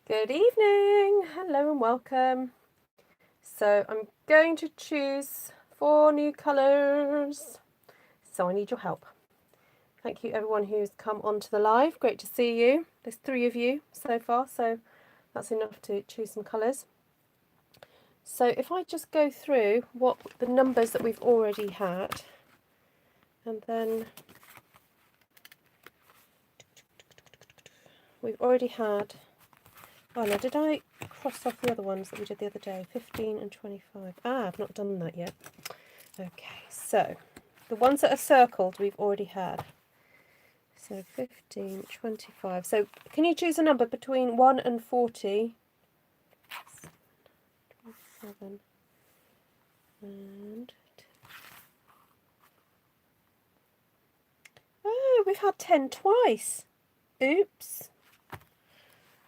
Good evening, hello and welcome. So I'm going to choose 4 new colours, so I need your help. Thank you everyone who's come onto the live, great to see you. There's 3 of you so far, so that's enough to choose some colours. So if I just go through what the numbers that we've already had, and then we've already had, oh no, did I cross off the other ones that we did the other day? 15 and 25. Ah, I've not done that yet. Okay, so the ones that are circled we've already had. So 15, 25. So can you choose a number between 1 and 40? 27 and... Oh, we've had 10 twice. Oops.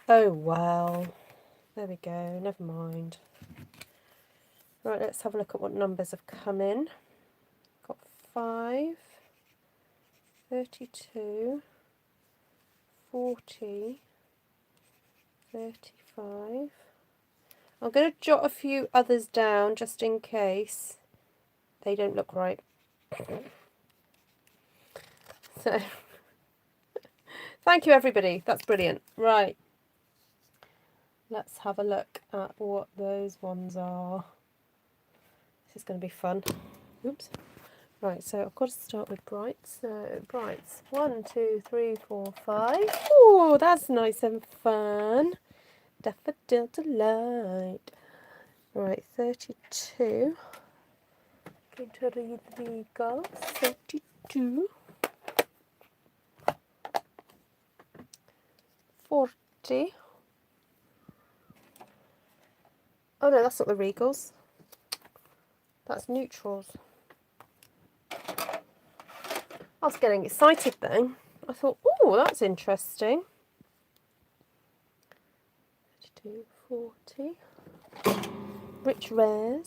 Oh, well. There we go. Never mind. Right, let's have a look at what numbers have come in. Got 5, 32, 40, 35. I'm going to jot a few others down just in case they don't look right. So, thank you everybody. That's brilliant. Right. Let's have a look at what those ones are. This is going to be fun. Oops. Right, so I've got to start with brights. So, brights. 1, 2, 3, 4, 5. Oh, that's nice and fun. Daffodil delight. Right, 32. Going to read the girls. 32. 40. Oh no, that's not the regals. That's neutrals. I was getting excited then. I thought, oh, that's interesting. 32, 40. Rich rares.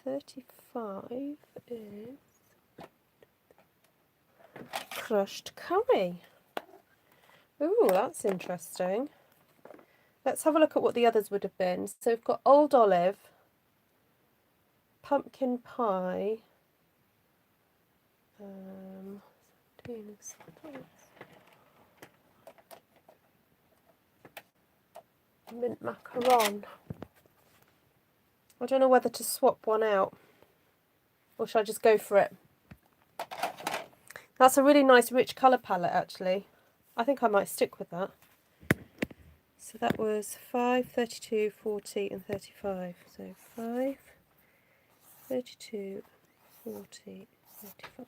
35 is crushed curry. Ooh, that's interesting. Let's have a look at what the others would have been. So we've got old olive, pumpkin pie, mint macaron. I don't know whether to swap one out or should I just go for it? That's a really nice rich colour palette actually. I think I might stick with that. So that was 5, 32, 40 and 35. So 5, 32, 40, 35.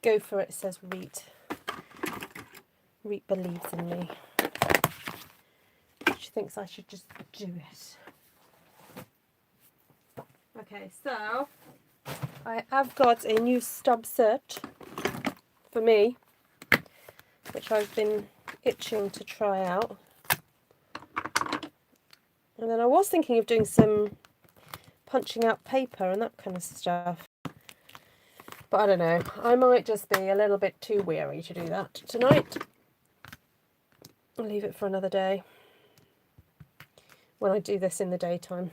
Go for it, says Reet. Reet believes in me. She thinks I should just do it. Okay, so I have got a new stub set for me, which I've been itching to try out. And then I was thinking of doing some punching out paper and that kind of stuff. But I don't know, I might just be a little bit too weary to do that tonight. I'll leave it for another day when I do this in the daytime.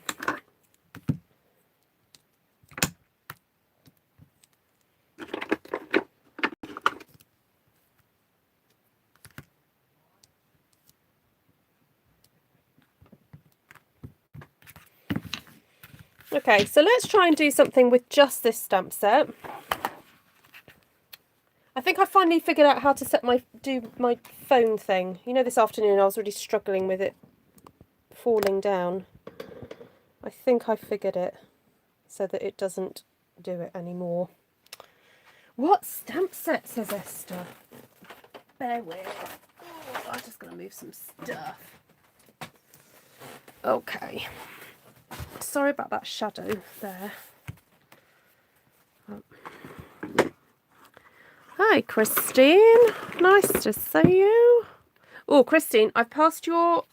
Okay, so let's try and do something with just this stamp set. I think I finally figured out how to do my phone thing. You know, this afternoon I was really struggling with it falling down. I think I figured it so that it doesn't do it anymore. What stamp set, says Esther? Bear with. Oh, I'm just going to move some stuff. Okay. Sorry about that shadow there. Hi, Christine. Nice to see you. Oh, Christine, I've passed your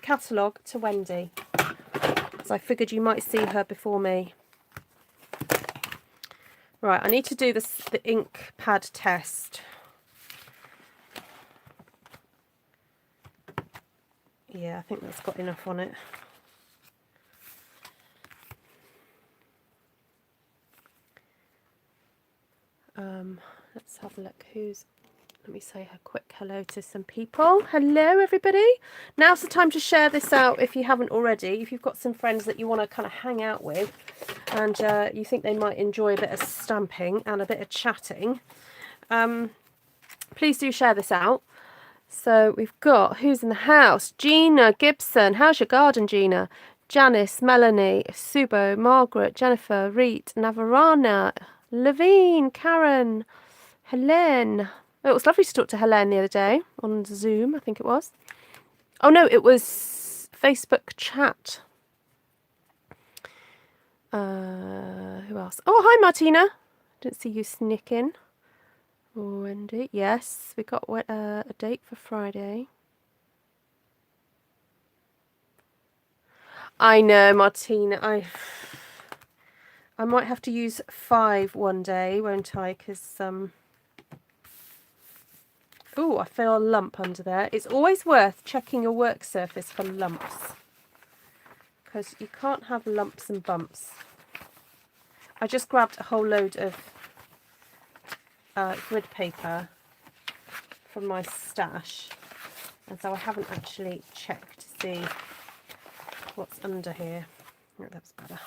catalogue to Wendy, because I figured you might see her before me. Right, I need to do the ink pad test. Yeah, I think that's got enough on it. Let's have a look. Let me say a quick hello to some people. Hello, everybody. Now's the time to share this out if you haven't already. If you've got some friends that you want to kind of hang out with and you think they might enjoy a bit of stamping and a bit of chatting, please do share this out. So we've got, who's in the house? Gina Gibson. How's your garden, Gina? Janice, Melanie, Subo, Margaret, Jennifer, Reet, Navarana, Levine, Karen, Helene. Oh, it was lovely to talk to Helene the other day on Zoom, I think it was. Oh no, it was Facebook chat. Who else? Oh, hi Martina. Didn't see you sneak in. Wendy, yes, we got a date for Friday. I know, Martina. I might have to use 5 one day, won't I? Because oh, I feel a lump under there. It's always worth checking your work surface for lumps, because you can't have lumps and bumps. I just grabbed a whole load of grid paper from my stash, and so I haven't actually checked to see what's under here. Oh, that's better.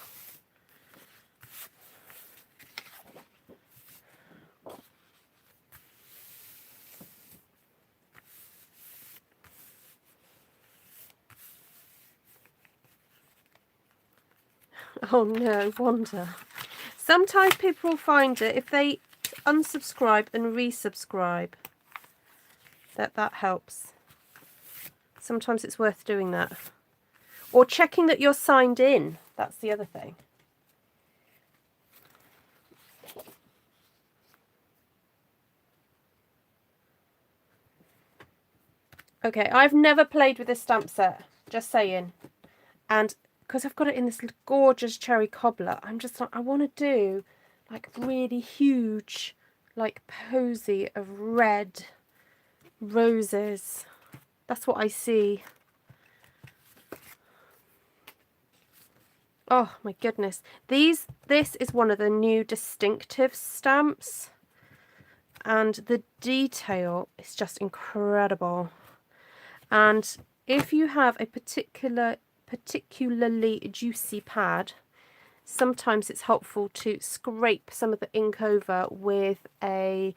Oh no, Wanda. Sometimes people will find it if they unsubscribe and resubscribe. That helps. Sometimes it's worth doing that. Or checking that you're signed in. That's the other thing. Okay, I've never played with this stamp set, just saying. And because I've got it in this gorgeous cherry cobbler, I'm just like, I want to do like really huge, like posy of red roses. That's what I see. Oh my goodness. This is one of the new distinctive stamps, and the detail is just incredible. And if you have a particularly juicy pad, sometimes it's helpful to scrape some of the ink over with a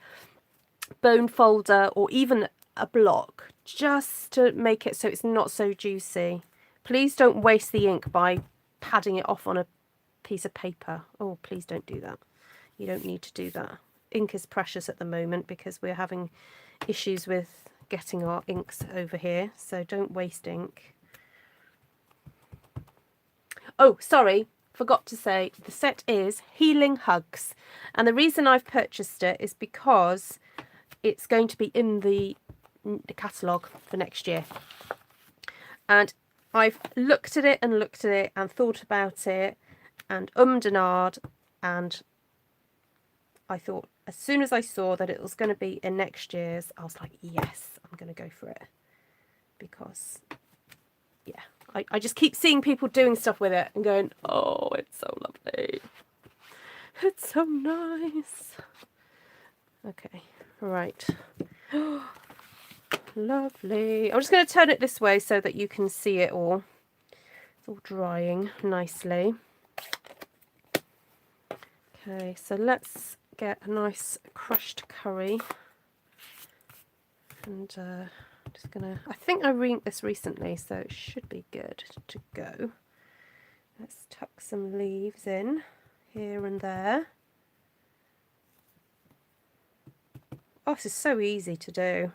bone folder or even a block, just to make it so it's not so juicy. Please don't waste the ink by padding it off on a piece of paper. Oh, please don't do that. You don't need to do that. Ink is precious at the moment because we're having issues with getting our inks over here, so don't waste ink. Oh, sorry, forgot to say, the set is Healing Hugs, and the reason I've purchased it is because it's going to be in the catalogue for next year, and I've looked at it and thought about it and and ahed, and I thought as soon as I saw that it was going to be in next year's, I was like, yes, I'm going to go for it, because yeah, I just keep seeing people doing stuff with it and going, oh, it's so lovely. It's so nice. Okay, right. Lovely. I'm just going to turn it this way so that you can see it all. It's all drying nicely. Okay, so let's get a nice crushed curry. And just gonna, I think I re-inked this recently, so it should be good to go. Let's tuck some leaves in here and there. Oh, this is so easy to do.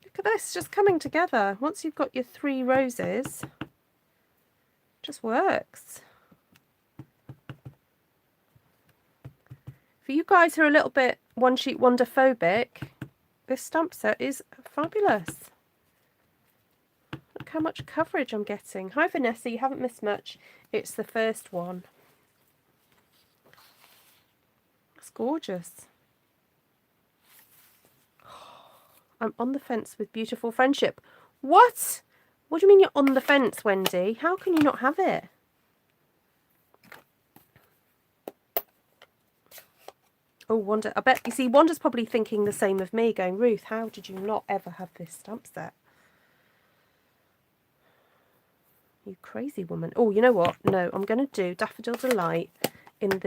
Look at this, just coming together. Once you've got your 3 roses, it just works. For you guys who are a little bit one sheet wonder phobic, this stamp set is fabulous. Look how much coverage I'm getting. Hi Vanessa, you haven't missed much. It's the first one. gorgeous. I'm on the fence with beautiful friendship. What? What do you mean you're on the fence, Wendy? How can you not have it? Oh, Wanda, I bet, you see, Wanda's probably thinking the same of me, going, Ruth, how did you not ever have this stamp set? You crazy woman. Oh, you know what? No, I'm going to do Daffodil Delight in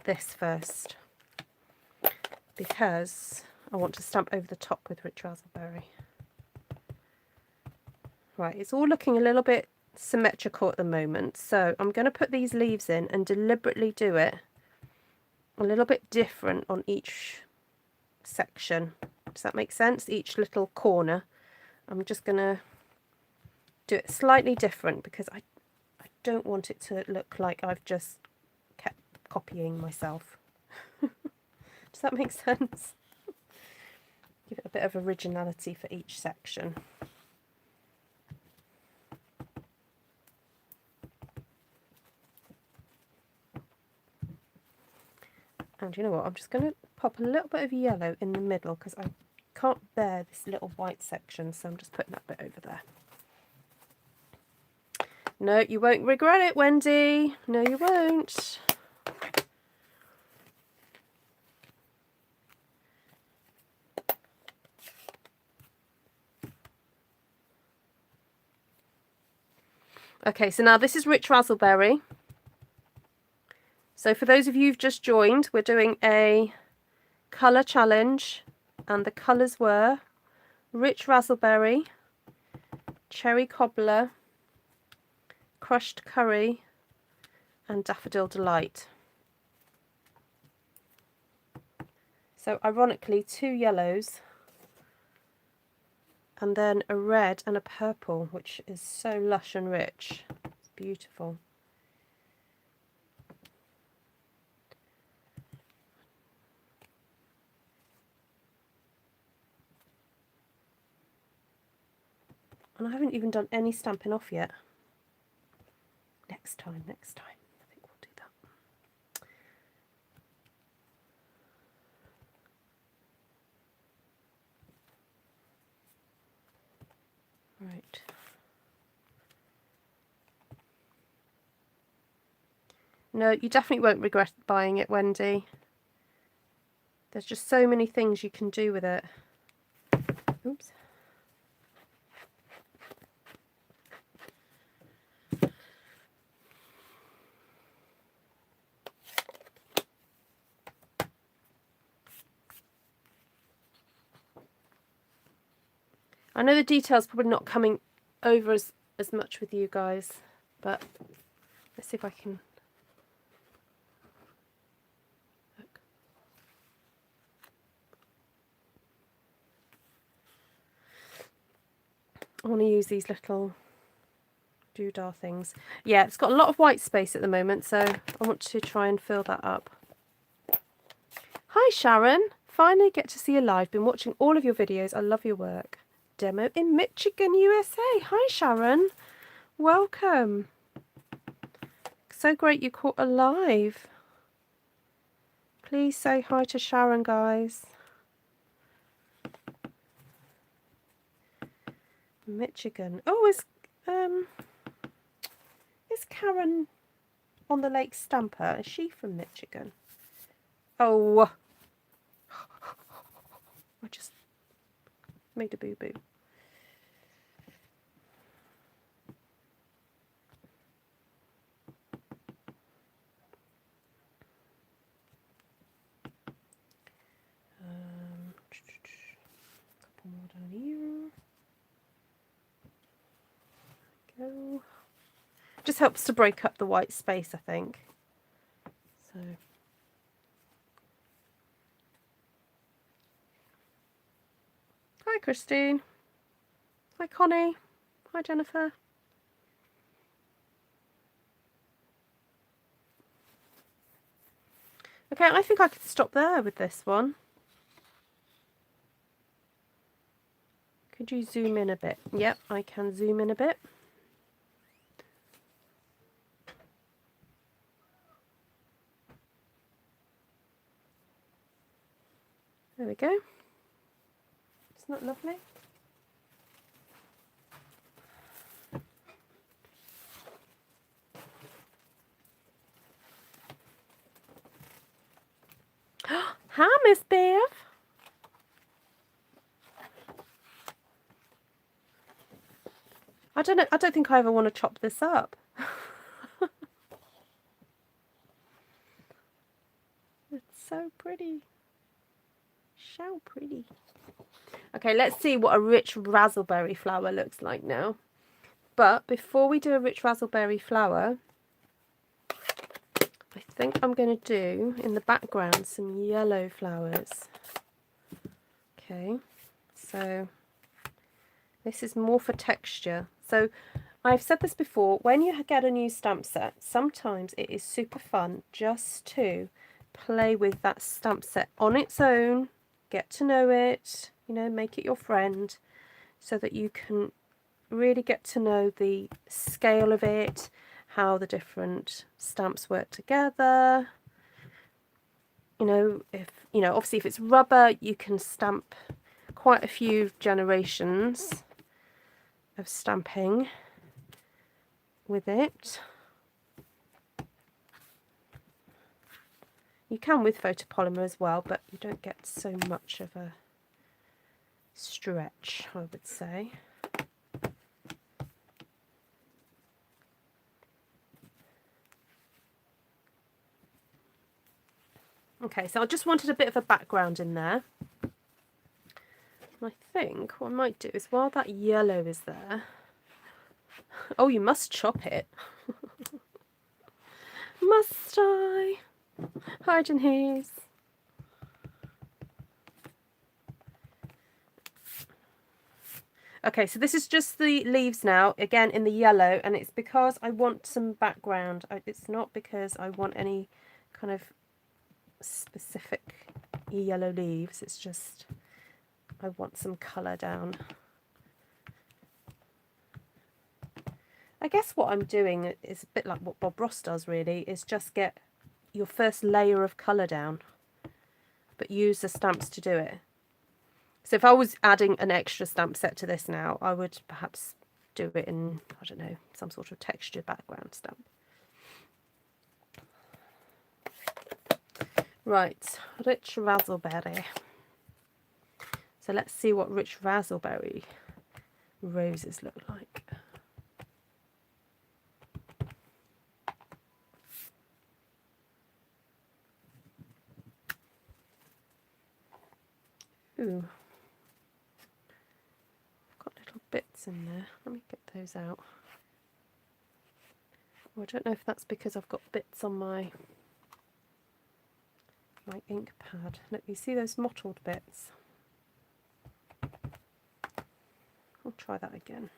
this first, because I want to stamp over the top with Rich Razzleberry. Right, it's all looking a little bit symmetrical at the moment, so I'm going to put these leaves in and deliberately do it a little bit different on each section. Does that make sense? Each little corner. I'm just going to do it slightly different because I don't want it to look like I've just kept copying myself. Does that make sense? Give it a bit of originality for each section. And you know what, I'm just going to pop a little bit of yellow in the middle because I can't bear this little white section, so I'm just putting that bit over there. No, you won't regret it, Wendy. No, you won't. Okay, so now this is Rich Razzleberry. So for those of you who've just joined, we're doing a colour challenge, and the colours were Rich Razzleberry, Cherry Cobbler, Crushed Curry, and Daffodil Delight. So ironically, 2 yellows, and then a red and a purple, which is so lush and rich. It's beautiful. And I haven't even done any stamping off yet. Next time. I think we'll do that. Right. No, you definitely won't regret buying it, Wendy. There's just so many things you can do with it. Oops. I know the detail's probably not coming over as much with you guys, but let's see if I can look. I want to use these little doodah things. Yeah, it's got a lot of white space at the moment, so I want to try and fill that up. Hi Sharon, finally get to see you live. Been watching all of your videos. I love your work. Demo in Michigan, USA. Hi Sharon, welcome. So great you caught a live. Please say hi to Sharon, guys. Michigan. Oh, is Karen on the Lake Stamper? Is she from Michigan? Oh, I just made a boo-boo. Couple more down here. There we go. Just helps to break up the white space, I think. So. Hi Christine. Hi Connie. Hi Jennifer. Okay, I think I could stop there with this one. Could you zoom in a bit? Yep, I can zoom in a bit. There we go. Isn't that lovely? Hi, Miss Bev. I don't know. I don't think I ever want to chop this up. It's so pretty. So pretty. Okay, let's see what a rich razzleberry flower looks like now. But before we do a rich razzleberry flower, I think I'm going to do in the background some yellow flowers. Okay, so this is more for texture. So I've said this before, when you get a new stamp set, sometimes it is super fun just to play with that stamp set on its own, get to know it, you know, make it your friend, so that you can really get to know the scale of it, how the different stamps work together. You know, obviously if it's rubber, you can stamp quite a few generations of stamping with it. You can with photopolymer as well, but you don't get so much of a stretch, I would say. Okay, so I just wanted a bit of a background in there. I think what I might do is, while that yellow is there... Oh, you must chop it. Must I? Hi, Janice. Okay, so this is just the leaves now, again in the yellow, and it's because I want some background. It's not because I want any kind of specific yellow leaves, it's just I want some colour down. I guess what I'm doing is a bit like what Bob Ross does really, is just get your first layer of colour down, but use the stamps to do it. So if I was adding an extra stamp set to this now, I would perhaps do it in, I don't know, some sort of texture background stamp. Right, rich razzleberry. So let's see what rich razzleberry roses look like. Ooh, I've got little bits in there. Let me get those out. Oh, I don't know if that's because I've got bits on my ink pad. Look, you see those mottled bits? I'll try that again.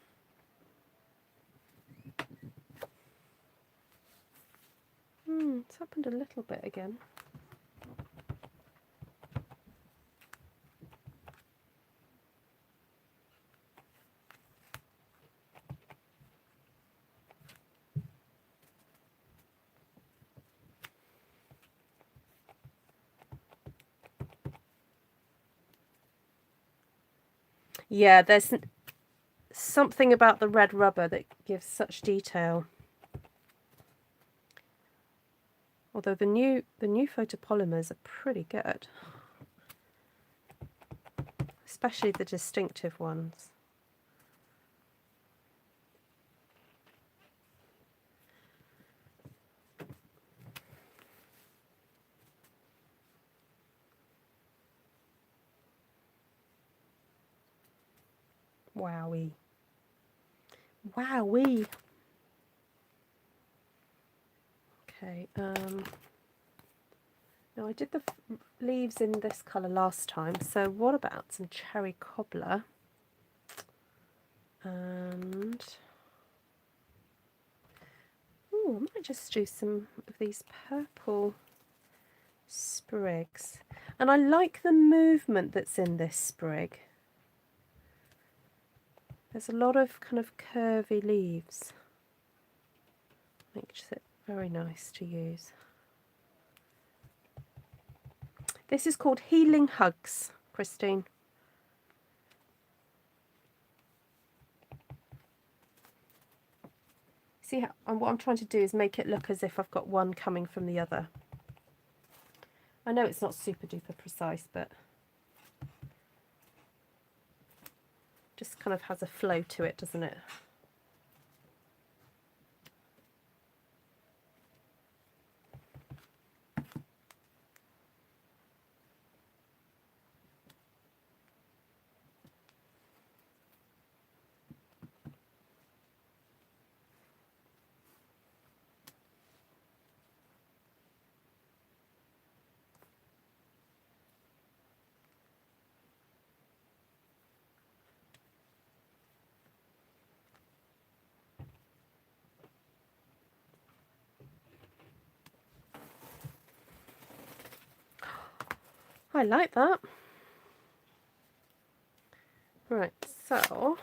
It's happened a little bit again. Yeah, there's something about the red rubber that gives such detail. Although the new photopolymers are pretty good, especially the distinctive ones. Wowee. Wowee. Okay, now I did the leaves in this colour last time, so what about some cherry cobbler? And ooh, I might just do some of these purple sprigs. And I like the movement that's in this sprig. There's a lot of kind of curvy leaves. Makes it very nice to use. This is called Healing Hugs. Christine. See how, and what I'm trying to do is make it look as if I've got one coming from the other. I know it's not super duper precise, but just kind of has a flow to it, doesn't it? I like that. Right, so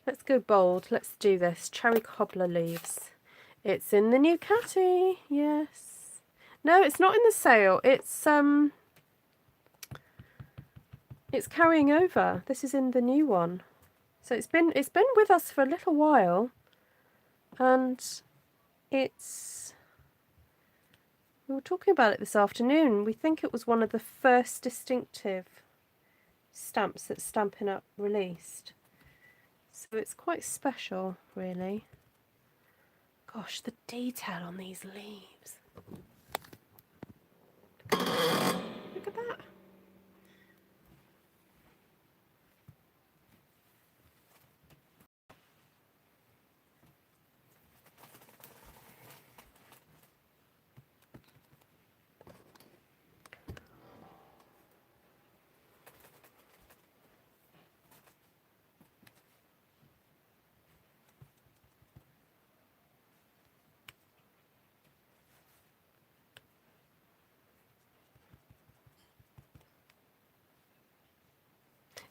let's go bold. Let's do this. Cherry cobbler leaves. It's in the new catty. Yes. No, it's not in the sale. It's carrying over. This is in the new one. So it's been with us for a little while, and we were talking about it this afternoon. We think it was one of the first distinctive stamps that Stampin' Up released. So it's quite special, really. Gosh, the detail on these leaves. Look at that.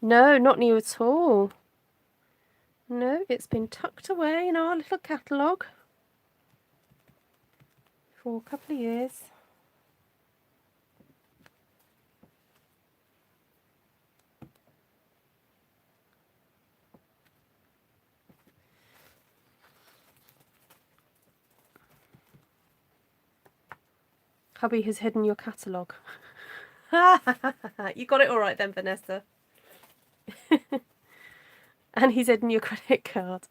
No, not new at all. No, it's been tucked away in our little catalogue for a couple of years. Hubby has hidden your catalogue. You got it all right then, Vanessa. And he's hidden your credit card.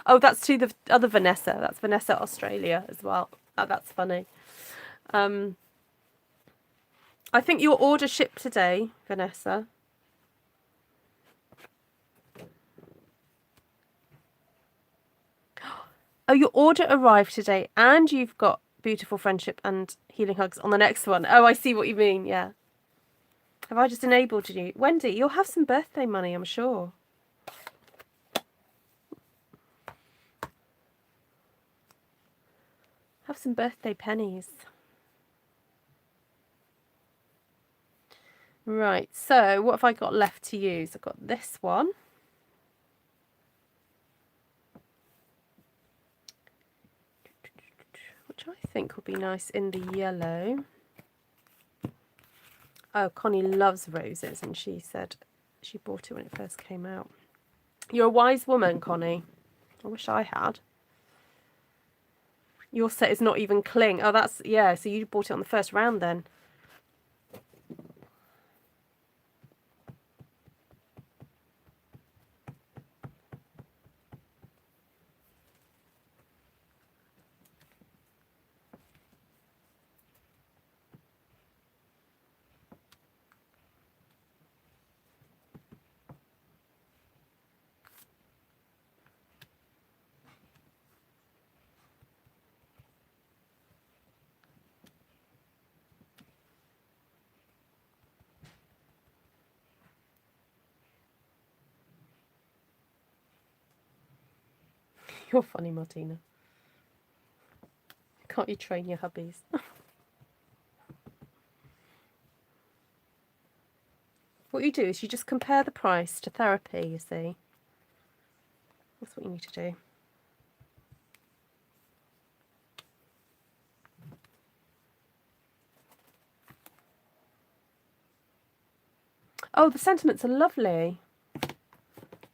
Oh, that's to the other Vanessa. That's Vanessa Australia as well. Oh, that's funny. I think your order shipped today, Vanessa. Oh, your order arrived today, and you've got Beautiful Friendship and Healing Hugs on the next one. Oh, I see what you mean, yeah. Have I just enabled you? Wendy, you'll have some birthday money, I'm sure. Have some birthday pennies. Right, so what have I got left to use? I've got this one. Which I think would be nice in the yellow. Oh, Connie loves roses, and she said she bought it when it first came out. You're a wise woman, Connie. I wish I had. Your set is not even cling. Oh, that's, yeah, so you bought it on the first round then. You're funny, Martina. Can't you train your hubbies? What you do is you just compare the price to therapy, you see. That's what you need to do. Oh, the sentiments are lovely,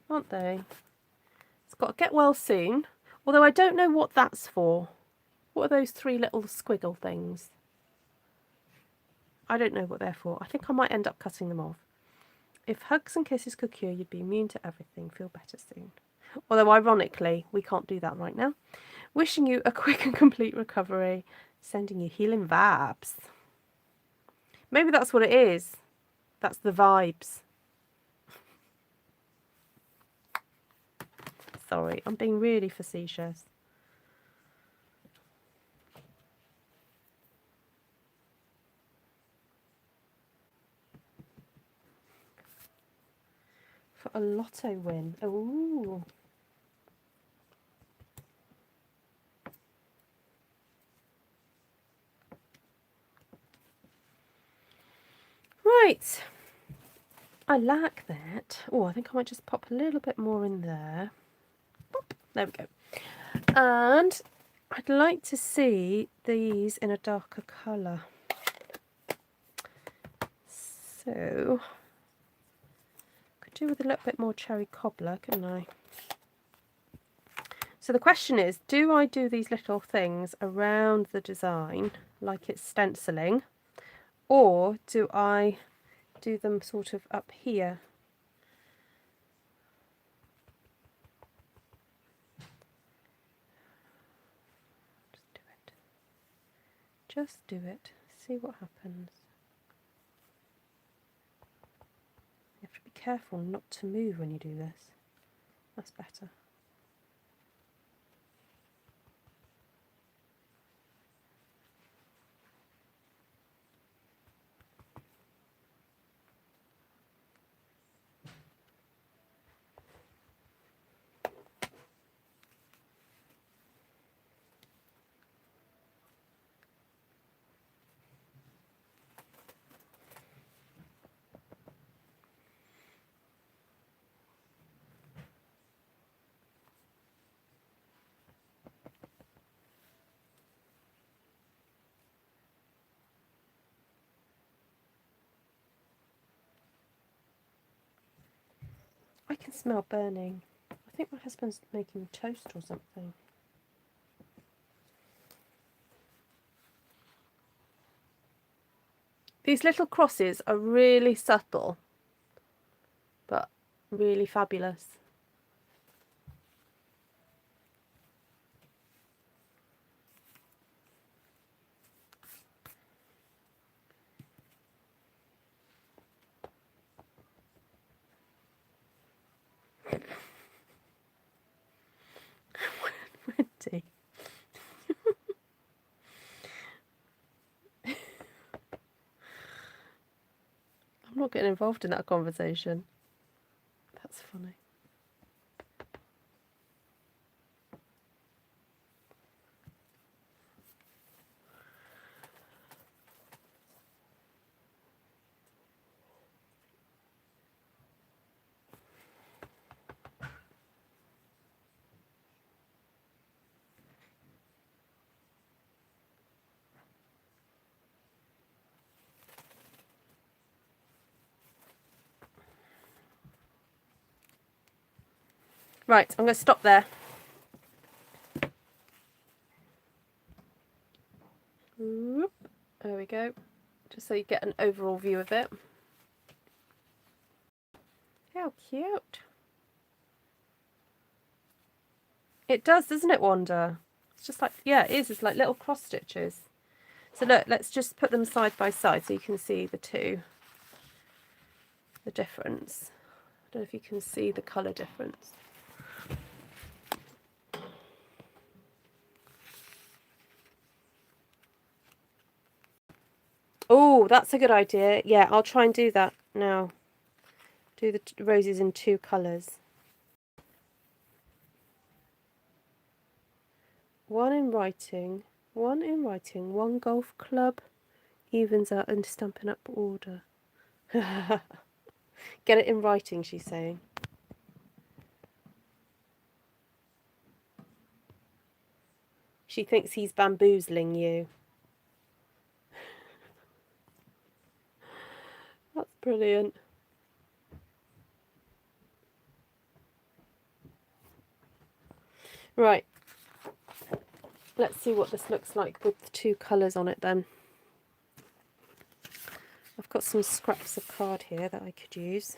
aren't they? It's got to get well soon. Although I don't know what that's for. What are those 3 little squiggle things? I don't know what they're for. I think I might end up cutting them off. If hugs and kisses could cure, you'd be immune to everything. Feel better soon. Although, ironically, we can't do that right now. Wishing you a quick and complete recovery. Sending you healing vibes. Maybe that's what it is. That's the vibes. Sorry, I'm being really facetious. For a lotto win. Ooh. Right. I like that. Oh, I think I might just pop a little bit more in there. Boop. There we go. And I'd like to see these in a darker colour. So, could do with a little bit more cherry cobbler, couldn't I? So the question is, do I do these little things around the design like it's stenciling, or do I do them sort of up here? Just do it. Just do it. See what happens. You have to be careful not to move when you do this. That's better. I can smell burning. I think my husband's making toast or something. These little crosses are really subtle, but really fabulous. Wendy. I'm not getting involved in that conversation. That's funny. Right, I'm going to stop there. Whoop. There we go. Just so you get an overall view of it. How cute. It does, doesn't it, Wanda? It's just like, yeah, it is. It's like little cross stitches. So look, let's just put them side by side so you can see the difference. I don't know if you can see the colour difference. Oh, that's a good idea. Yeah, I'll try and do that now. Do the roses in 2 colours. One in writing, one golf club, evens out into Stampin' Up order. Get it in writing, she's saying. She thinks he's bamboozling you. That's brilliant. Right, let's see what this looks like with the two colours on it then. I've got some scraps of card here that I could use.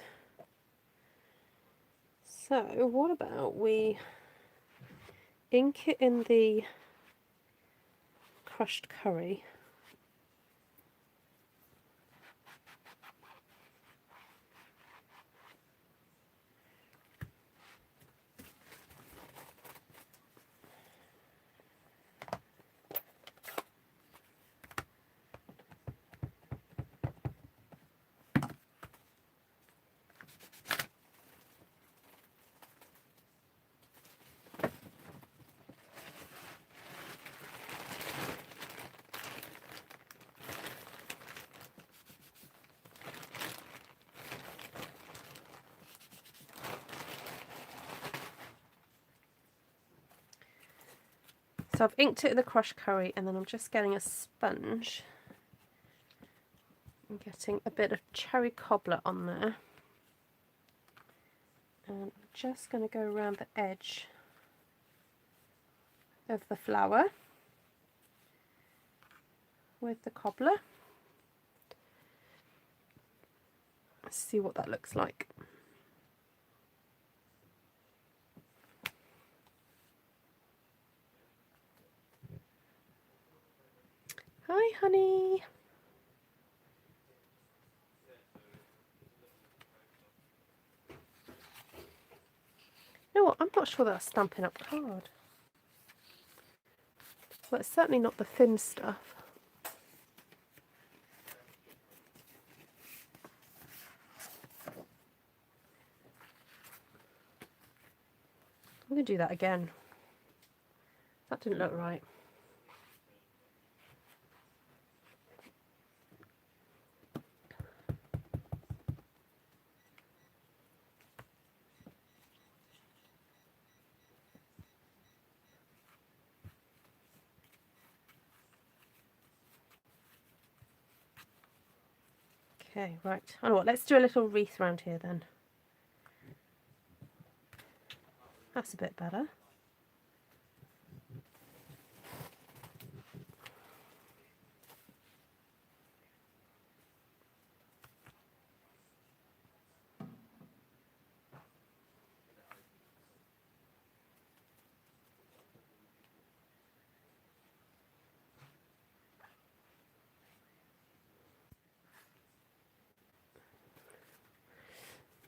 So what about we ink it in the crushed curry. So I've inked it in the crushed curry, and then I'm just getting a sponge and getting a bit of cherry cobbler on there. And I'm just going to go around the edge of the flower with the cobbler. Let's see what that looks like. Hi, honey. You know what? I'm not sure that's Stampin' Up card. Well, it's certainly not the thin stuff. I'm going to do that again. That didn't look right. Okay, right. I know what, let's do a little wreath around here then. That's a bit better.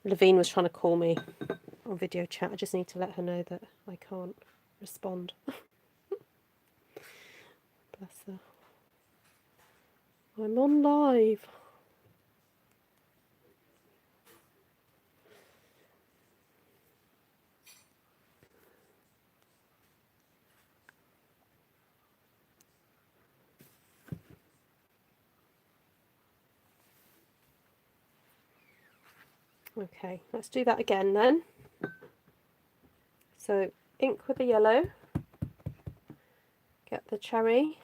Levine was trying to call me on video chat. I just need to let her know that I can't respond. Bless her. I'm on live. Okay, let's do that again then. So ink with the yellow, get the cherry,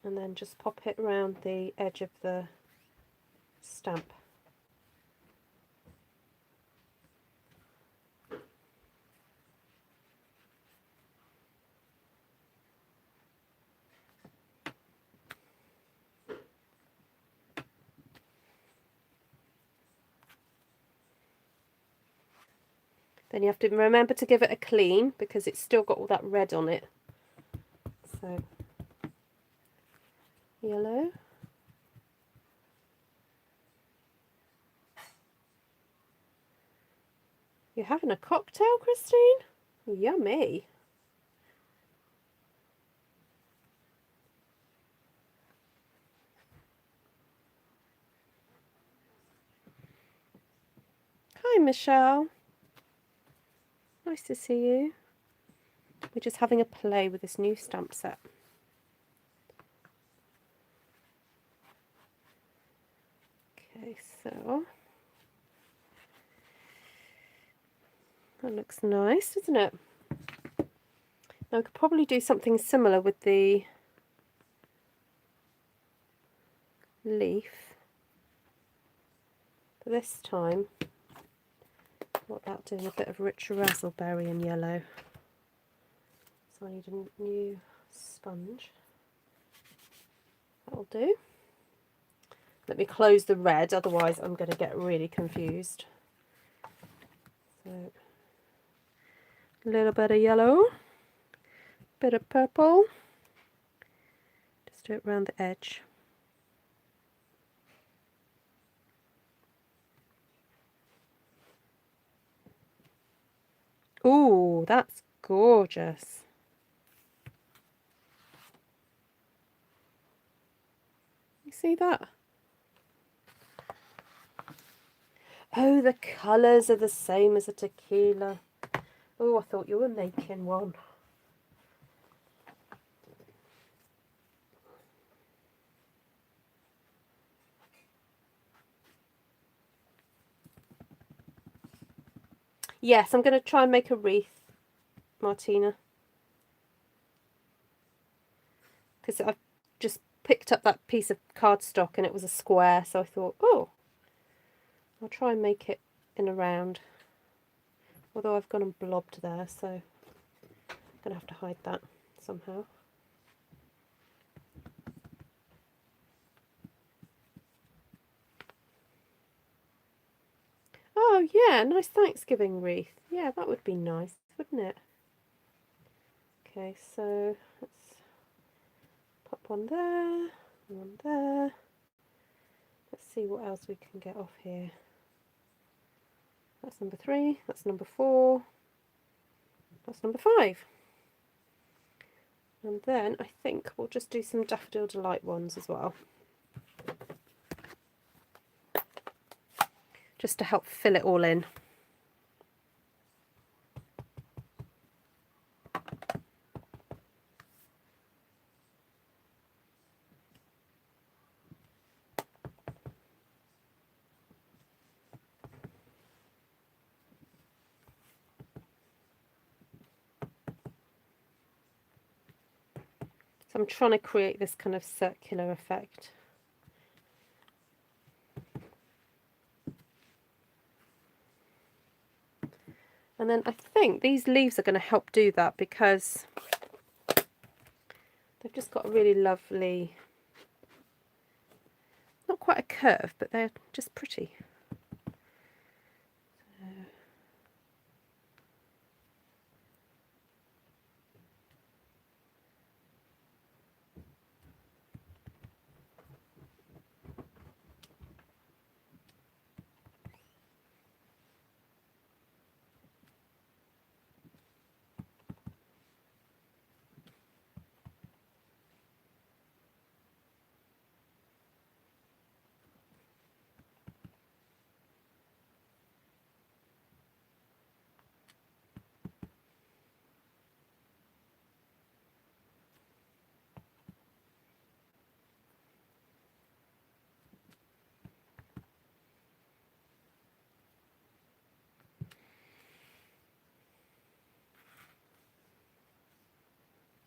and then just pop it around the edge of the stamp. Then you have to remember to give it a clean because it's still got all that red on it. So, yellow. You're having a cocktail, Christine? Yummy. Hi, Michelle. Nice to see you. We're just having a play with this new stamp set. Okay, so that looks nice, doesn't it? Now I could probably do something similar with the leaf. But this time, what about doing a bit of rich razzleberry in yellow? So I need a new sponge. That'll do. Let me close the red, otherwise I'm going to get really confused. So, a little bit of yellow, bit of purple. Just do it around the edge. Ooh, that's gorgeous. You see that? Oh, the colours are the same as a tequila. Oh, I thought you were making one. Yes, I'm going to try and make a wreath, Martina. Because I've just picked up that piece of cardstock and it was a square, so I thought, oh, I'll try and make it in a round. Although I've gone and blobbed there, so I'm going to have to hide that somehow. Oh yeah, nice Thanksgiving wreath. Yeah, that would be nice, wouldn't it? Okay, so let's pop one there, one there. Let's see what else we can get off here. That's number 3, that's number 4, that's number 5. And then I think we'll just do some Daffodil Delight ones as well. Just to help fill it all in. So I'm trying to create this kind of circular effect. And then I think these leaves are going to help do that because they've just got a really lovely, not quite a curve, but they're just pretty.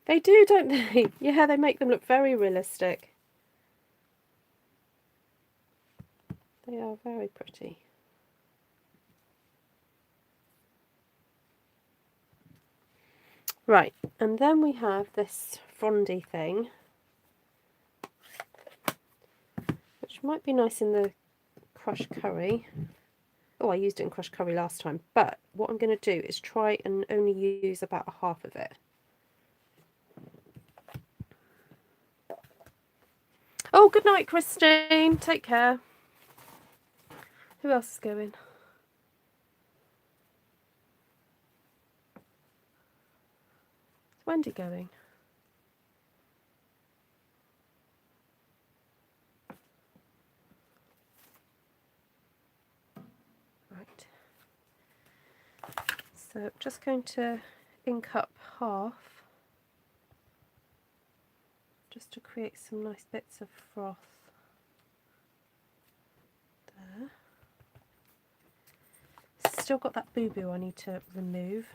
They do, don't they? Yeah, they make them look very realistic. They are very pretty. Right, and then we have this frondy thing, which might be nice in the crushed curry. Oh, I used it in crushed curry last time, but what I'm going to do is try and only use about half of it. Oh, good night, Christine. Take care. Who else is going? Is Wendy going? Right. So just going to ink up half, just to create some nice bits of froth there. Still got that boo-boo I need to remove.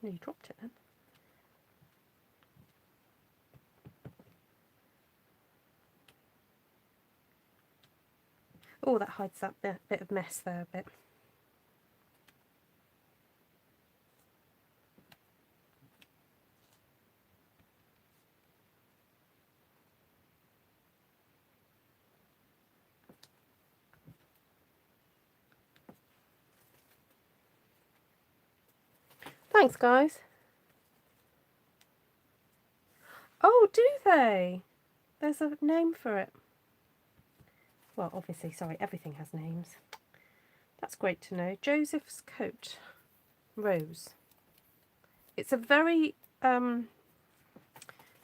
Nearly dropped it then. Oh, that hides that bit of mess there a bit. Thanks, guys. Oh, do they? There's a name for it. Well, obviously, sorry, everything has names. That's great to know. Joseph's Coat Rose. It's a very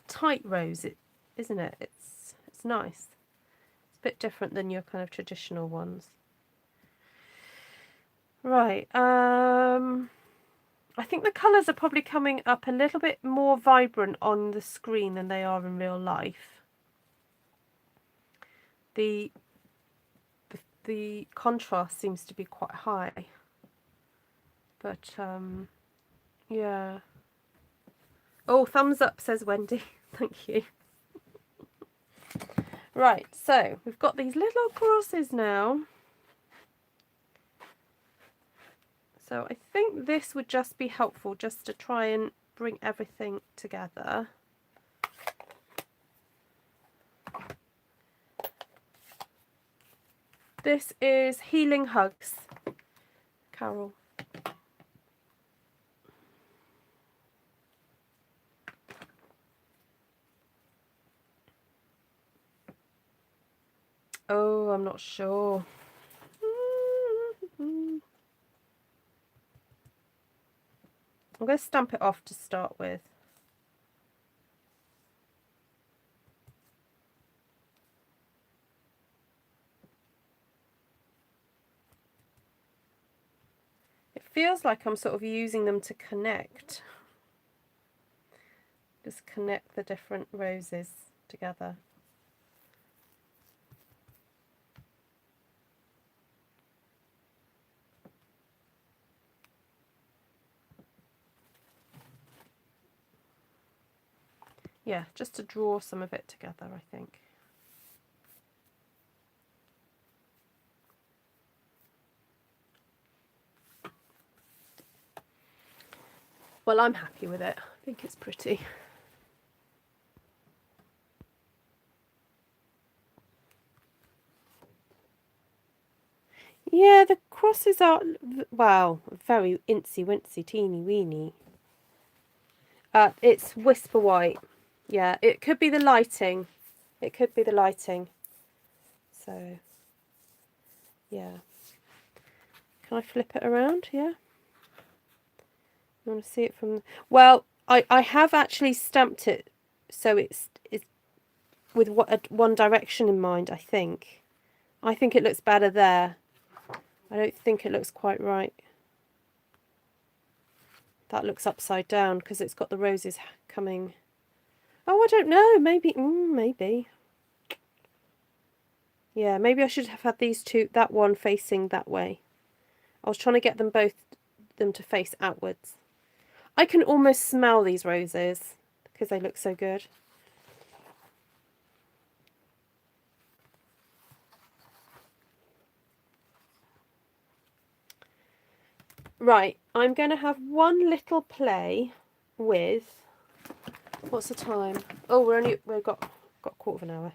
tight rose, isn't it? It's nice. It's a bit different than your kind of traditional ones. Right. I think the colours are probably coming up a little bit more vibrant on the screen than they are in real life. The contrast seems to be quite high. But yeah. Oh, thumbs up, says Wendy. Thank you. Right, so we've got these little crosses now. So I think this would just be helpful just to try and bring everything together. This is Healing Hugs, Carol. Oh, I'm not sure. I'm going to stamp it off to start with. It feels like I'm sort of using them to connect. Just connect the different roses together. Yeah, just to draw some of it together, I think. Well, I'm happy with it. I think it's pretty. Yeah, the crosses are, wow, very incy wincy, teeny weeny. It's Whisper White. Yeah, it could be the lighting. It could be the lighting. So, yeah. Can I flip it around? Yeah. You want to see it from... Well, I have actually stamped it so it's with one direction in mind, I think. I think it looks better there. I don't think it looks quite right. That looks upside down because it's got the roses coming... Oh, I don't know. Maybe, maybe. Yeah, maybe I should have had these two, that one facing that way. I was trying to get them to face outwards. I can almost smell these roses because they look so good. Right, I'm going to have one little play with... What's the time? Oh, we've got a quarter of an hour.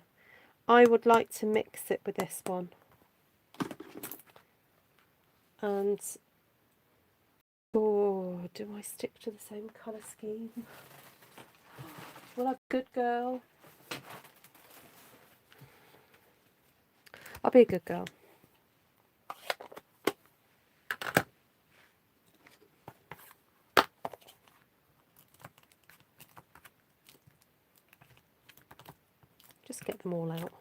I would like to mix it with this one. And... Oh, do I stick to the same colour scheme? Well, I'm a good girl. I'll be a good girl. Just get them all out.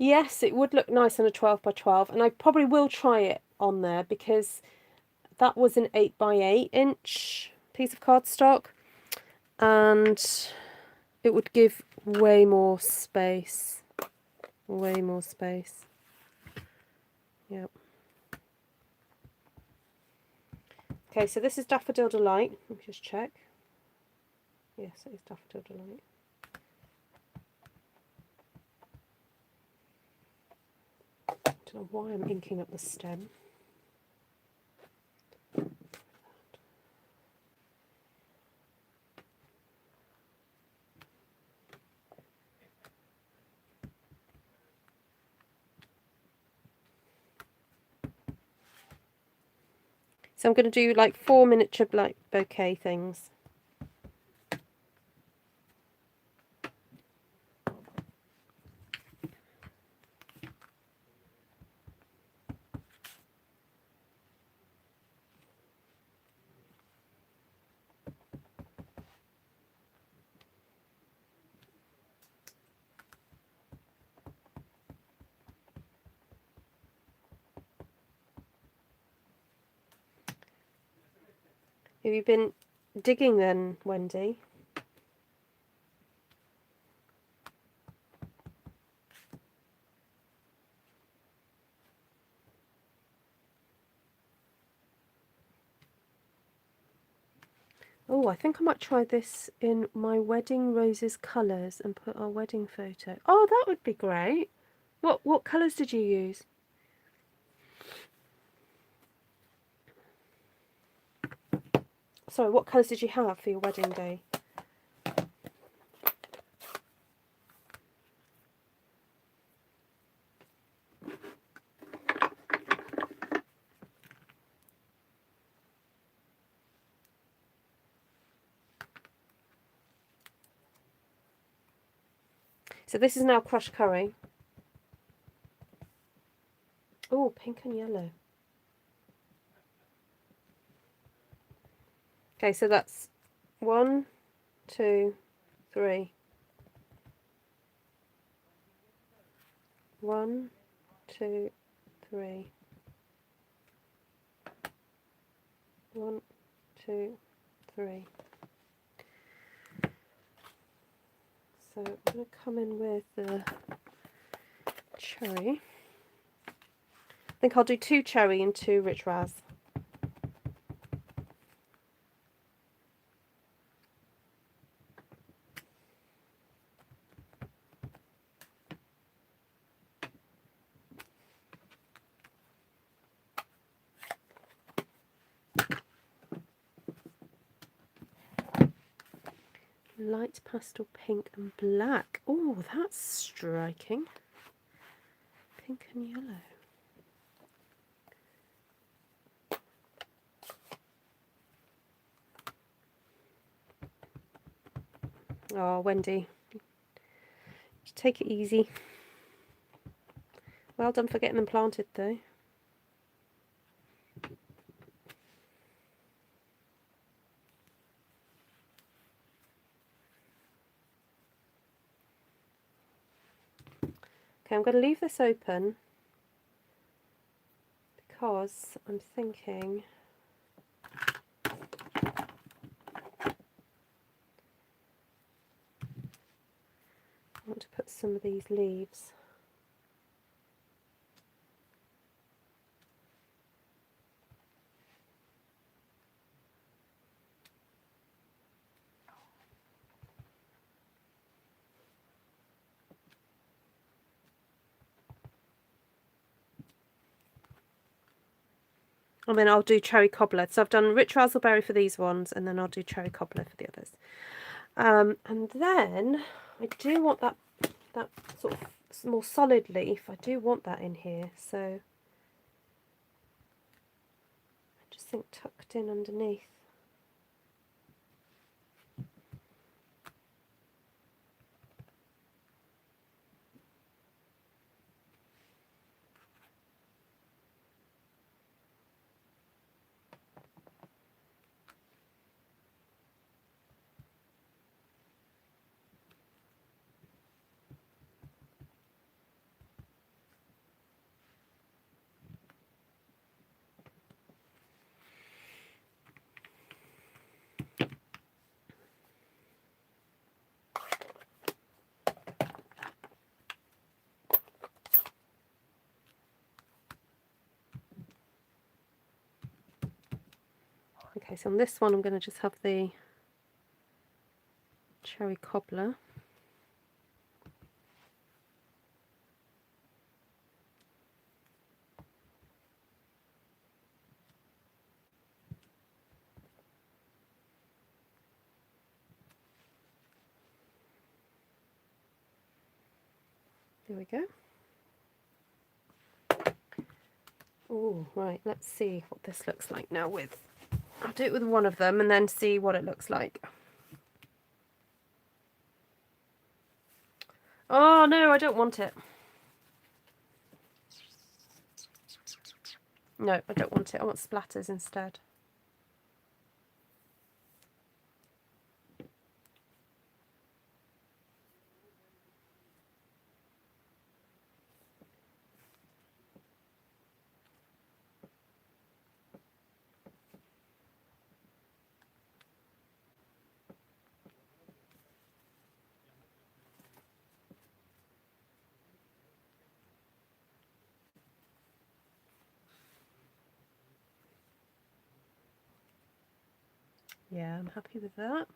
Yes, it would look nice on a 12 by 12, and I probably will try it on there because that was an 8 by 8 inch piece of cardstock, and it would give way more space. Way more space. Yep. Okay, so this is Daffodil Delight. Let me just check. Yes, it is Daffodil Delight. I don't know why I'm inking up the stem. So I'm going to do like 4 miniature like bouquet things. Have you been digging then, Wendy? Oh, I think I might try this in my wedding roses colours and put our wedding photo. Oh, that would be great. What colours did you use? Sorry, what colours did you have for your wedding day? So this is now crushed curry. Oh, pink and yellow. Okay, so that's 1, 2, 3. 1, 2, 3. 1, 2, 3. So I'm going to come in with the cherry. I think I'll do 2 cherry and 2 rich raz. Light pastel pink and black. Oh, that's striking. Pink and yellow. Oh, Wendy, take it easy. Well done for getting them planted, though. Okay, I'm going to leave this open because I'm thinking I want to put some of these leaves. And then I'll do cherry cobbler. So I've done rich razzleberry for these ones, and then I'll do cherry cobbler for the others. And then I do want that sort of more solid leaf. I do want that in here. So I just think tucked in underneath. Okay, so on this one I'm going to just have the cherry cobbler. There we go. Oh, right, let's see what this looks like now with... I'll do it with one of them and then see what it looks like. Oh, no, I don't want it. No, I don't want it. I want splatters instead. Yeah, I'm happy with that.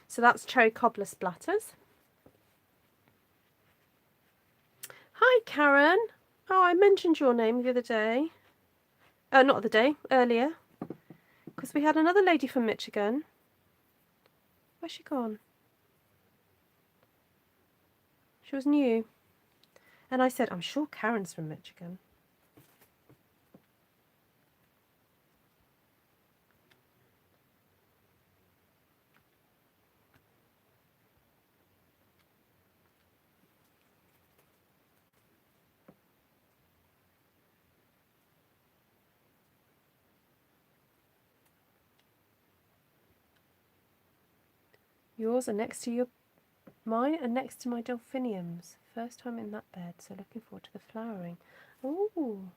So that's cherry cobbler splatters. Hi, Karen. Oh, I mentioned your name the other day. Not the other day, earlier. Because we had another lady from Michigan. Where's she gone? She was new. And I said, I'm sure Karen's from Michigan. Yours are next to your... Mine are next to my delphiniums. First time in that bed, so looking forward to the flowering. Ooh.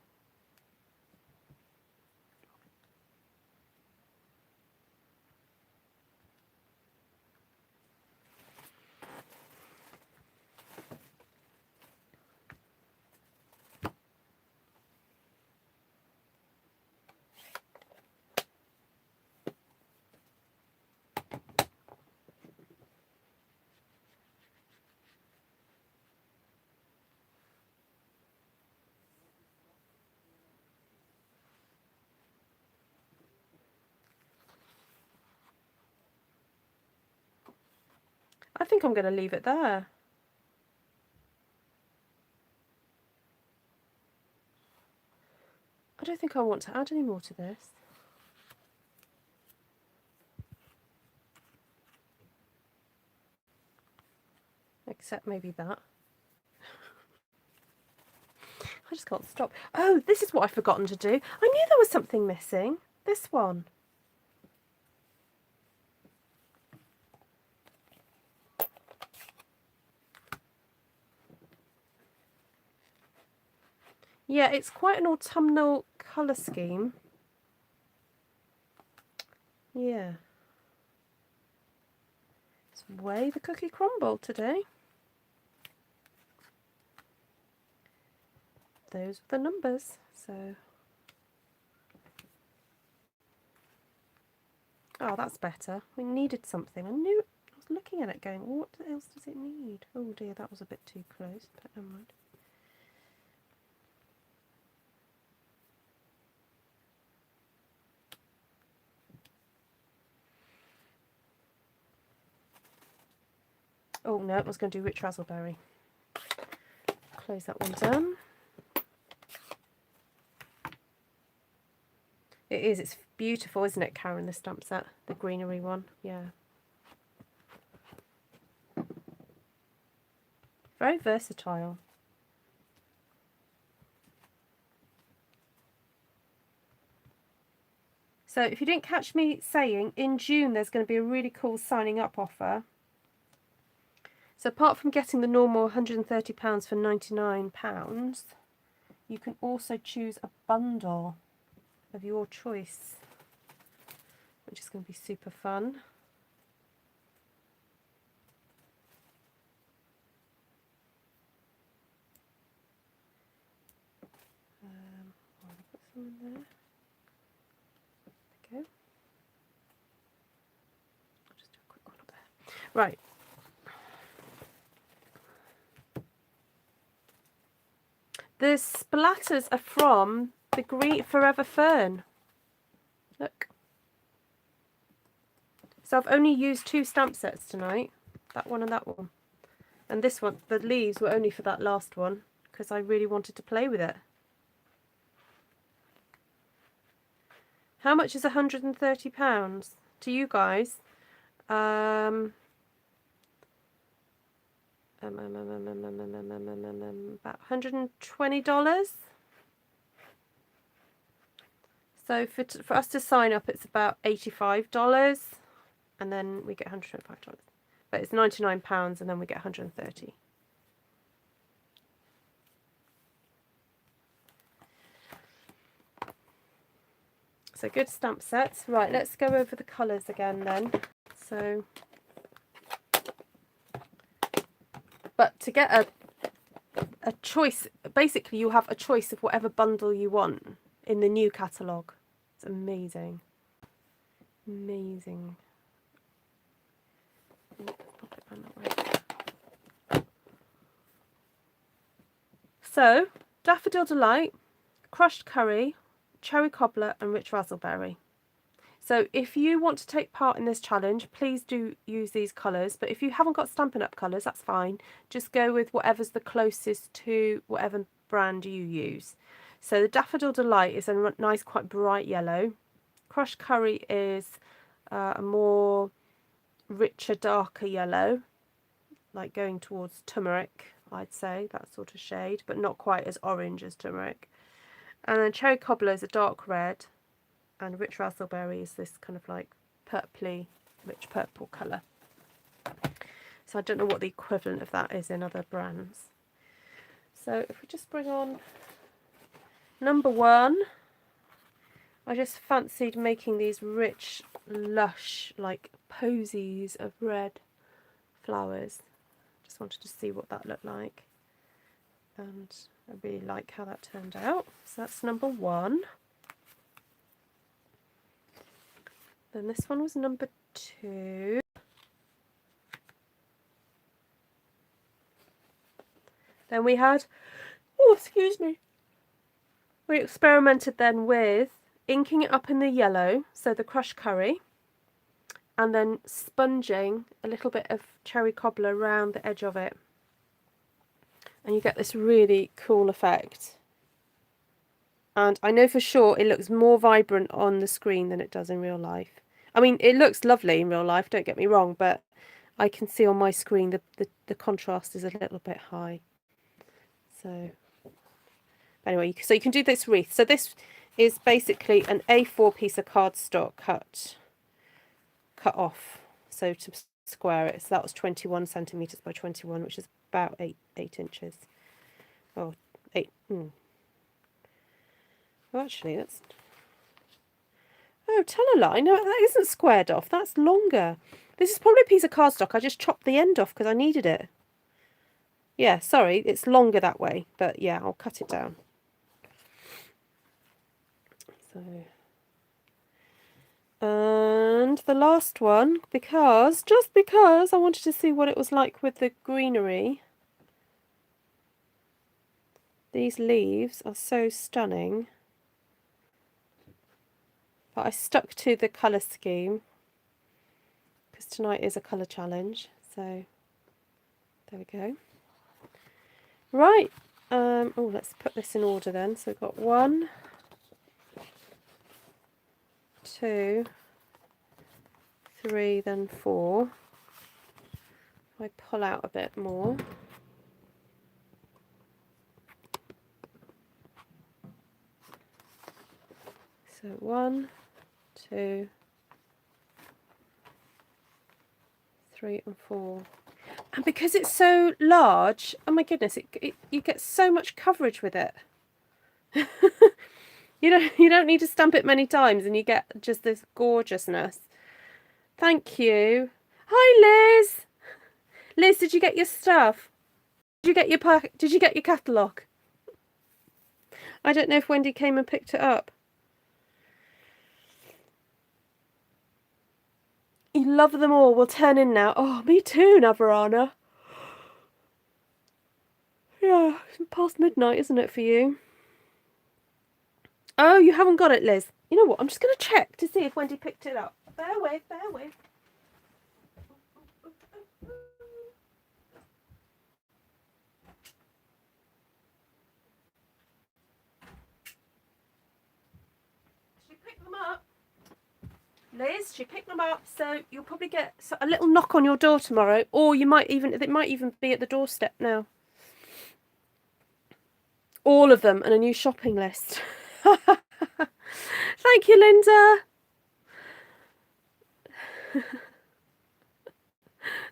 I think I'm going to leave it there. I don't think I want to add any more to this. Except maybe that. I just can't stop. Oh, this is what I've forgotten to do. I knew there was something missing. This one. Yeah, it's quite an autumnal colour scheme. Yeah. It's way the cookie crumbled today. Those are the numbers, so... Oh, that's better. We needed something. I knew... I was looking at it going, what else does it need? Oh dear, that was a bit too close, but never mind. Oh no, I was going to do rich razzleberry. Close that one down. It is, it's beautiful, isn't it, Karen, the stamp set? The greenery one, yeah. Very versatile. So if you didn't catch me saying, in June there's going to be a really cool signing up offer. So apart from getting the normal £130 for £99, you can also choose a bundle of your choice, which is going to be super fun. on there. There we go. I'll just do a quick one up there. Right. The splatters are from the Green Forever Fern. Look. So I've only used 2 stamp sets tonight. That one and that one. And this one, the leaves were only for that last one because I really wanted to play with it. How much is £130 to you guys? About $120. So for us to sign up, it's about $85, and then we get $125. But it's £99, and then we get $130. So good stamp sets. Right, let's go over the colours again then. So, but to get a choice, basically you have a choice of whatever bundle you want in the new catalogue. It's amazing. Amazing. So, Daffodil Delight, Crushed Curry, Cherry Cobbler and Rich Razzleberry. So if you want to take part in this challenge, please do use these colours. But if you haven't got Stampin' Up colours, that's fine. Just go with whatever's the closest to whatever brand you use. So the Daffodil Delight is a nice, quite bright yellow. Crushed Curry is a more richer, darker yellow, like going towards turmeric, I'd say, that sort of shade, but not quite as orange as turmeric. And then Cherry Cobbler is a dark red, and Rich Razzleberry is this kind of like purpley, rich purple colour. So I don't know what the equivalent of that is in other brands. So if we just bring on number 1, I just fancied making these rich, lush, like posies of red flowers. Just wanted to see what that looked like. And I really like how that turned out. So that's number 1. Then this one was number 2. Then we had, oh, excuse me. We experimented then with inking it up in the yellow, so the Crushed Curry, and then sponging a little bit of Cherry Cobbler around the edge of it. And you get this really cool effect. And I know for sure it looks more vibrant on the screen than it does in real life. I mean, it looks lovely in real life, don't get me wrong, but I can see on my screen the contrast is a little bit high. So anyway, so you can do this wreath. So this is basically an A4 piece of cardstock cut off, so to square it. So that was 21 centimetres by 21, which is about 8 inches. Oh, 8. Well, actually, that's... Oh, tell a lie. No, that isn't squared off. That's longer. This is probably a piece of cardstock. I just chopped the end off because I needed it. Yeah, sorry, it's longer that way. But yeah, I'll cut it down. So, and the last one, just because I wanted to see what it was like with the greenery. These leaves are so stunning. But I stuck to the colour scheme because tonight is a colour challenge. So there we go. Right. Oh, let's put this in order then. So we've got 1, 2, 3, then 4. I pull out a bit more. So 1, 2, 3 and 4. And because it's so large, oh my goodness, you get so much coverage with it. You don't need to stamp it many times and you get just this gorgeousness. Thank you. Hi Liz. Liz, did you get your stuff? Did you get your catalogue? I don't know if Wendy came and picked it up. You love them all. We'll turn in now. Oh, me too, Navarana. Yeah, it's past midnight, isn't it, for you? Oh, you haven't got it, Liz. You know what? I'm just going to check to see if Wendy picked it up. Bear with, bear with. She picked them up. Liz, she picked them up, so you'll probably get a little knock on your door tomorrow, or you might even, it might even be at the doorstep now. All of them, and a new shopping list. Thank you, Linda.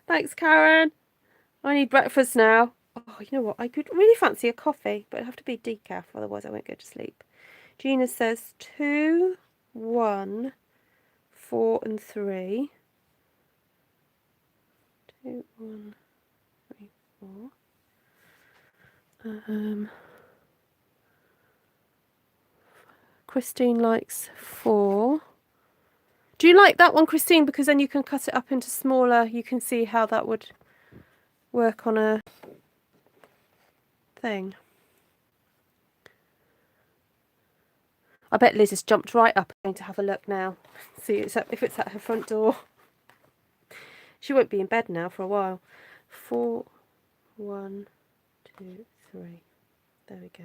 Thanks, Karen. I need breakfast now. Oh, you know what? I could really fancy a coffee, but it'd have to be decaf, otherwise I won't go to sleep. Gina says 2, 1, 4 and 3. 2, 1, 3, 4. Christine likes 4. Do you like that one, Christine? Because then you can cut it up into smaller. You can see how that would work on a thing. I bet Liz has jumped right up. I'm going to have a look now. See if it's at her front door. She won't be in bed now for a while. 4, 1, 2, 3. There we go.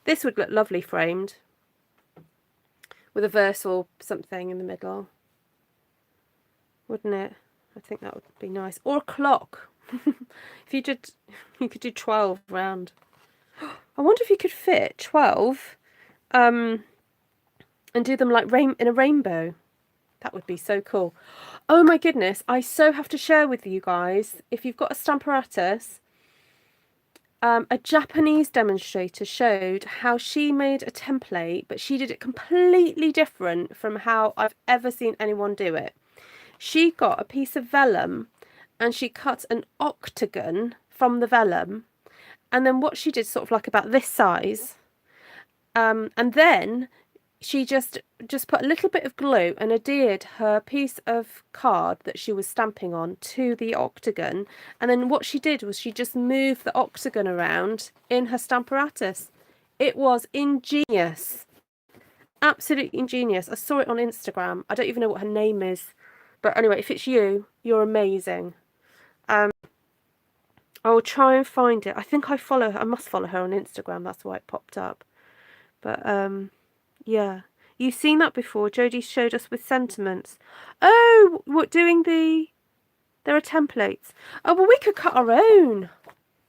This would look lovely framed with a verse or something in the middle, wouldn't it? I think that would be nice. Or a clock. If you did, you could do 12 round. I wonder if you could fit 12 and do them like in a rainbow. That would be so cool. Oh my goodness, I so have to share with you guys, if you've got a Stamparatus, a Japanese demonstrator showed how she made a template, but she did it completely different from how I've ever seen anyone do it. She got a piece of vellum and she cut an octagon from the vellum, and then what she did, sort of like about this size, and then she just put a little bit of glue and adhered her piece of card that she was stamping on to the octagon, and then what she did was she just moved the octagon around in her Stamparatus. It was ingenious, absolutely ingenious. I saw it on Instagram. I don't even know what her name is, but anyway, if it's you, you're amazing. I will try and find it. I think I follow her. I must follow her on Instagram. That's why it popped up. But yeah, you've seen that before. Jodie showed us with sentiments. Oh, what, doing there are templates. Oh, well, we could cut our own.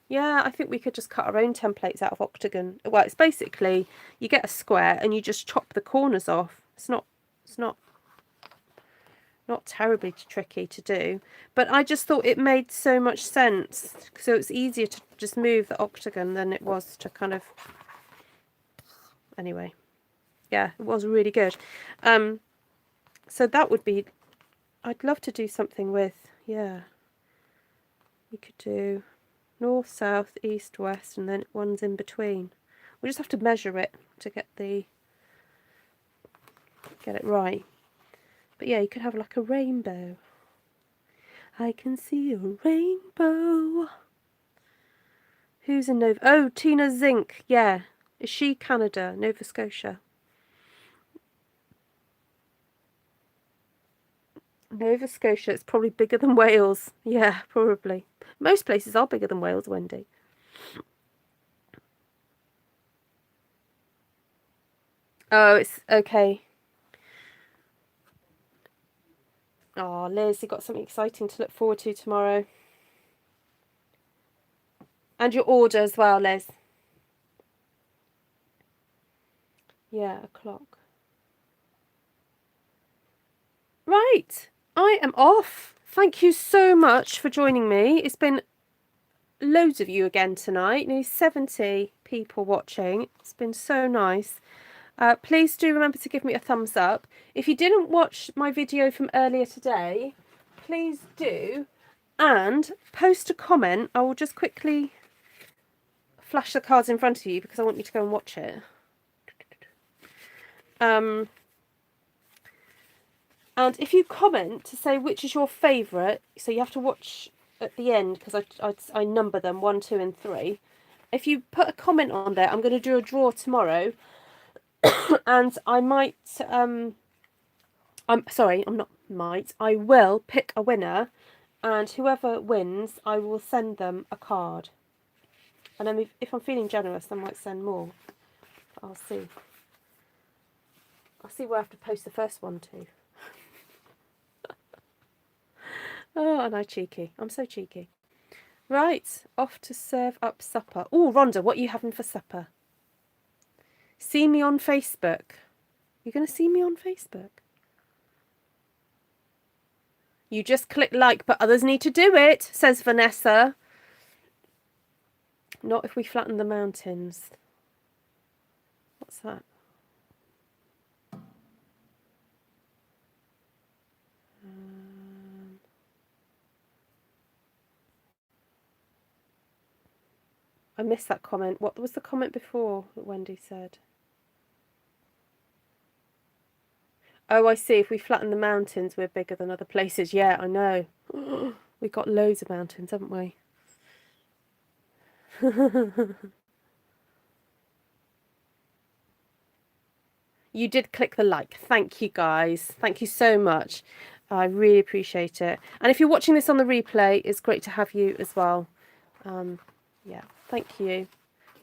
Yeah, I think we could just cut our own templates out of octagon. Well, it's basically you get a square and you just chop the corners off. It's not terribly tricky to do, but I just thought it made so much sense. So it's easier to just move the octagon than it was to kind of, anyway. Yeah, it was really good. So that would be, I'd love to do something with, yeah. We could do north, south, east, west, and then one's in between. We just have to measure it to get it right. But yeah, you could have like a rainbow. I can see a rainbow. Who's in Nova? Oh, Tina Zink. Yeah. Is she Canada, Nova Scotia? Nova Scotia, it's probably bigger than Wales. Yeah, probably. Most places are bigger than Wales, Wendy. Oh, it's okay. Oh, Liz, you've got something exciting to look forward to tomorrow. And your order as well, Liz. Yeah, a clock. Right, I am off. Thank you so much for joining me. It's been loads of you again tonight. Nearly 70 people watching. It's been so nice. Please do remember to give me a thumbs up. If you didn't watch my video from earlier today, please do. And post a comment. I will just quickly flash the cards in front of you because I want you to go and watch it. And if you comment to say which is your favourite, so you have to watch at the end because I number them 1, 2 and 3. If you put a comment on there, I'm going to do a draw tomorrow, and I might I will pick a winner, and whoever wins, I will send them a card. And then if I'm feeling generous, I might send more. I'll see. I'll see where I have to post the first one to. Oh, and I'm cheeky. I'm so cheeky. Right, off to serve up supper. Oh, Rhonda, what are you having for supper? See me on Facebook. You're going to see me on Facebook? You just click like, but others need to do it, says Vanessa. Not if we flatten the mountains. What's that? I missed that comment. What was the comment before that Wendy said? Oh, I see. If we flatten the mountains, we're bigger than other places. Yeah, I know. We've got loads of mountains, haven't we? You did click the like. Thank you, guys. Thank you so much. I really appreciate it. And if you're watching this on the replay, it's great to have you as well. Yeah, thank you.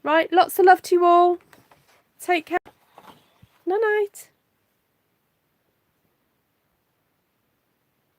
Right, lots of love to you all. Take care. Night-night.